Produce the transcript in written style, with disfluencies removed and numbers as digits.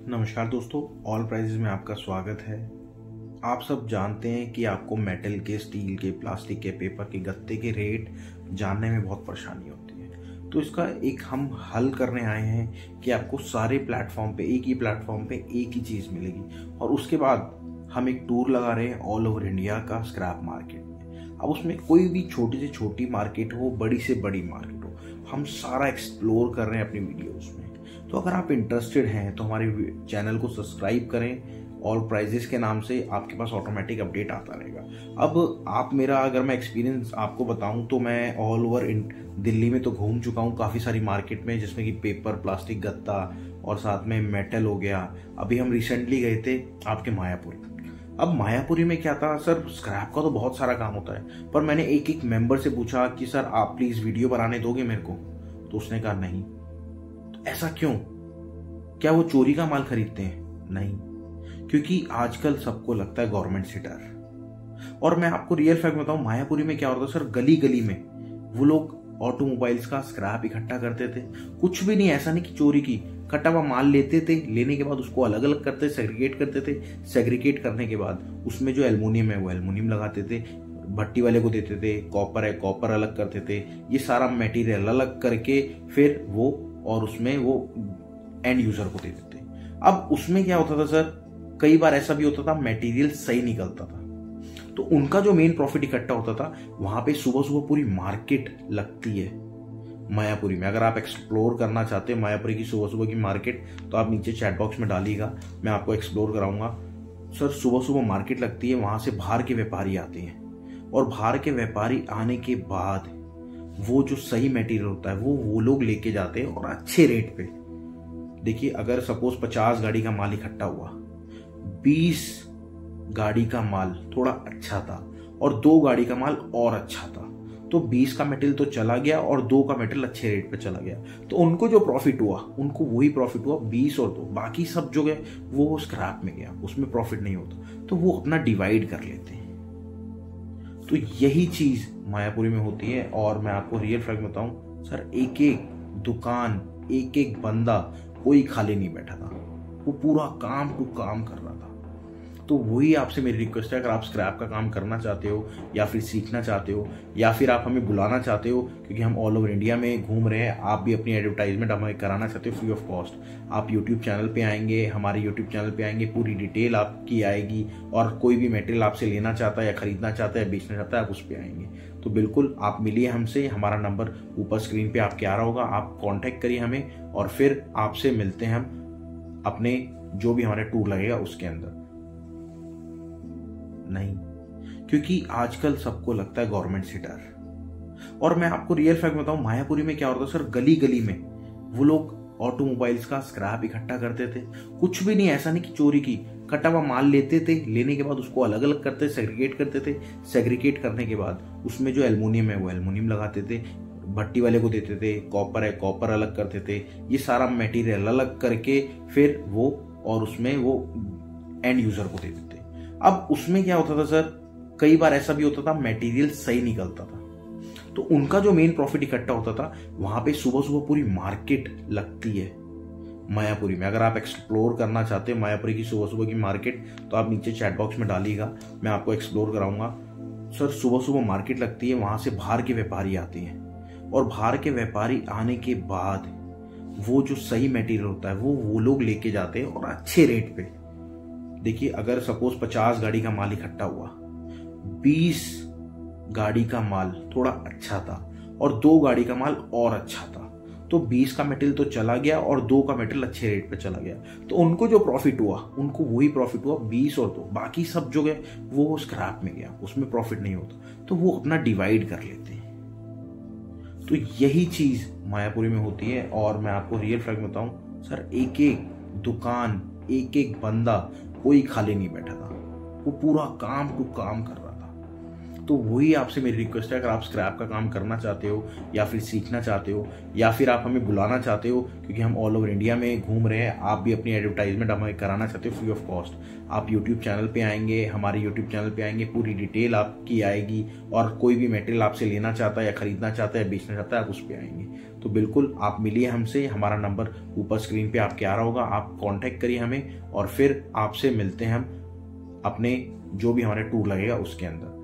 नमस्कार दोस्तों, all prices में आपका स्वागत है। आप सब जानते हैं कि आपको मेटल के, स्टील के, प्लास्टिक के, पेपर के, गत्ते के रेट जानने में बहुत परेशानी होती है। तो इसका एक हम हल करने आए हैं कि आपको सारे प्लेटफॉर्म पे, एक ही प्लेटफॉर्म पे एक ही चीज़ मिलेगी। और उसके बाद हम एक टूर लगा रहे हैं ऑल ओवर इंडिया का स्क्रैप मार्केट में। अब उसमें कोई भी छोटी से छोटी मार्केट हो, बड़ी से बड़ी मार्केट हो, हम सारा एक्सप्लोर कर रहे हैं अपनी वीडियोज़ में। तो अगर आप इंटरेस्टेड हैं तो हमारे चैनल को सब्सक्राइब करें। ऑल प्राइजेस के नाम से आपके पास ऑटोमेटिक अपडेट आता रहेगा। अब आप मेरा अगर मैं एक्सपीरियंस आपको बताऊं तो मैं ऑल ओवर दिल्ली में तो घूम चुका हूं काफ़ी सारी मार्केट में, जिसमें कि पेपर, प्लास्टिक, गत्ता और साथ में मेटल हो गया। अभी हम रिसेंटली गए थे आपके मायापुरी। अब मायापुरी में क्या था सर, स्क्रैप का तो बहुत सारा काम होता है, पर मैंने एक एक मेंबर से पूछा कि सर आप प्लीज़ वीडियो बनाने दोगे मेरे को, तो उसने कहा नहीं। ऐसा क्यों? क्या वो चोरी का माल खरीदते हैं? नहीं, क्योंकि आजकल सबको लगता है गवर्नमेंट से डर। और मैं आपको रियल फैक्ट बताऊं, मायापुरी में क्या होता है सर, गली गली में वो लोग ऑटोमोबाइल्स का स्क्रैप इकट्ठा करते थे। कुछ भी नहीं, ऐसा नहीं कि चोरी की, कटा हुआ माल लेते थे, लेने के बाद उसको अलग अलग करते, सेग्रीगेट करते थे। सेग्रीगेट करने के बाद उसमें जो एल्युमिनियम है वो एल्युमिनियम लगाते थे, भट्टी वाले को देते थे, कॉपर है कॉपर अलग करते थे। ये सारा मटेरियल अलग करके फिर वो और उसमें वो एंड यूजर को दे देते। अब उसमें क्या होता था सर, कई बार ऐसा भी होता था मटेरियल सही निकलता था, तो उनका जो मेन प्रॉफिट इकट्ठा होता था, वहां पे सुबह सुबह पूरी मार्केट लगती है मायापुरी में। अगर आप एक्सप्लोर करना चाहते हैं मायापुरी की सुबह सुबह की मार्केट, तो आप नीचे चैट बॉक्स में डालिएगा, मैं आपको एक्सप्लोर कराऊंगा। सर सुबह सुबह मार्केट लगती है, वहां से बाहर के व्यापारी आते हैं, और बाहर के व्यापारी आने के बाद वो जो सही मटेरियल होता है वो लोग लेके जाते हैं, और अच्छे रेट पे। देखिए, अगर सपोज 50 गाड़ी का माल इकट्ठा हुआ, 20 गाड़ी का माल थोड़ा अच्छा था और 2 गाड़ी का माल और अच्छा था, तो 20 का मेटेरियल तो चला गया और 2 का मेटेरियल अच्छे रेट पे चला गया। तो उनको जो प्रॉफिट हुआ, उनको वही प्रॉफिट हुआ 20 और 2, बाकी सब जो गए वो स्क्रैप में गया, उसमें प्रॉफिट नहीं होता, तो वो अपना डिवाइड कर लेते हैं। तो यही चीज मायापुरी में होती है। और मैं आपको रियल फैक्ट बताऊं सर, एक एक दुकान, एक एक बंदा, कोई खाली नहीं बैठा था, वो पूरा काम टू काम कर रहा था। तो वही आपसे मेरी रिक्वेस्ट है, अगर आप स्क्रैप का काम करना चाहते हो या फिर सीखना चाहते हो या फिर आप हमें बुलाना चाहते हो, क्योंकि हम ऑल ओवर इंडिया में घूम रहे हैं, आप भी अपनी एडवर्टाइजमेंट हमें कराना चाहते हो फ्री ऑफ कॉस्ट, आप यूट्यूब चैनल पे आएंगे, हमारे यूट्यूब चैनल पे आएंगे, पूरी डिटेल आपकी आएगी, और कोई भी मटेरियल आपसे लेना चाहता है या खरीदना चाहता है, बेचना चाहता है, आप उस पर आएंगे। तो बिल्कुल आप मिलिए हमसे, हमारा नंबर ऊपर स्क्रीन पे आपके आ रहा होगा, आप कॉन्टेक्ट करिए हमें, और फिर आपसे मिलते हैं हम अपने जो भी हमारे टूर लगेगा उसके अंदर। नहीं, क्योंकि आजकल सबको लगता है गवर्नमेंट से डर। और मैं आपको रियल फैक्ट बताऊं, मायापुरी में क्या होता है सर, गली गली में वो लोग ऑटोमोबाइल्स का स्क्रैप इकट्ठा करते थे। कुछ भी नहीं, ऐसा नहीं कि चोरी की, कटा हुआ माल लेते थे, लेने के बाद उसको अलग अलग करते, सेग्रीगेट करते थे। सेग्रीगेट करने के बाद उसमें जो एल्युमिनियम है वो एल्युमिनियम लगाते थे, भट्टी वाले को देते थे, कॉपर है कॉपर अलग करते थे। ये सारा मटेरियल अलग करके फिर वो और उसमें वो एंड यूजर को दे देते। अब उसमें क्या होता था सर, कई बार ऐसा भी होता था मटेरियल सही निकलता था, तो उनका जो मेन प्रॉफिट इकट्ठा होता था, वहां पे सुबह सुबह पूरी मार्केट लगती है मायापुरी में। अगर आप एक्सप्लोर करना चाहते हैं मायापुरी की सुबह सुबह की मार्केट, तो आप नीचे चैट बॉक्स में डालिएगा, मैं आपको एक्सप्लोर कराऊंगा। सर सुबह सुबह मार्केट लगती है, वहां से बाहर के व्यापारी आते हैं, और बाहर के व्यापारी आने के बाद वो जो सही मटेरियल होता है वो लोग लेके जाते हैं, और अच्छे रेट पे। देखिए, अगर सपोज 50 गाड़ी का माल इकट्ठा हुआ, 20 गाड़ी का माल थोड़ा अच्छा था और 2 गाड़ी का माल और अच्छा था, तो 20 का मटेरियल तो चला गया और 2 का मटेरियल अच्छे रेट पे चला गया। तो उनको जो प्रॉफिट हुआ, उनको वही प्रॉफिट हुआ 20 और 2, बाकी सब जो गए वो स्क्रैप में गया, उसमें प्रॉफिट नहीं होता, तो वो अपना डिवाइड कर लेते हैं। तो यही चीज मायापुरी में होती है। और मैं आपको रियल फैक्ट बताऊं सर, एक एक दुकान, एक एक बंदा, कोई खाली नहीं बैठा था, वो पूरा काम टू काम कर रहा था। तो वही आपसे मेरी रिक्वेस्ट है, अगर आप स्क्रैप का काम करना चाहते हो या फिर सीखना चाहते हो या फिर आप हमें बुलाना चाहते हो, क्योंकि हम ऑल ओवर इंडिया में घूम रहे हैं, आप भी अपनी एडवर्टाइजमेंट हमें कराना चाहते हो फ्री ऑफ कॉस्ट, आप यूट्यूब चैनल पे आएंगे, हमारे यूट्यूब चैनल पे आएंगे, पूरी डिटेल आपकी आएगी, और कोई भी मटेरियल आपसे लेना चाहता है या खरीदना चाहता है या बेचना चाहता है, आप उस पर आएंगे। तो बिल्कुल आप मिलिए हमसे, हमारा नंबर ऊपर स्क्रीन पे आपके आ रहा होगा, आप कांटेक्ट करिए हमें और फिर आपसे मिलते हैं हम अपने जो भी हमारे टूर लगेगा उसके अंदर।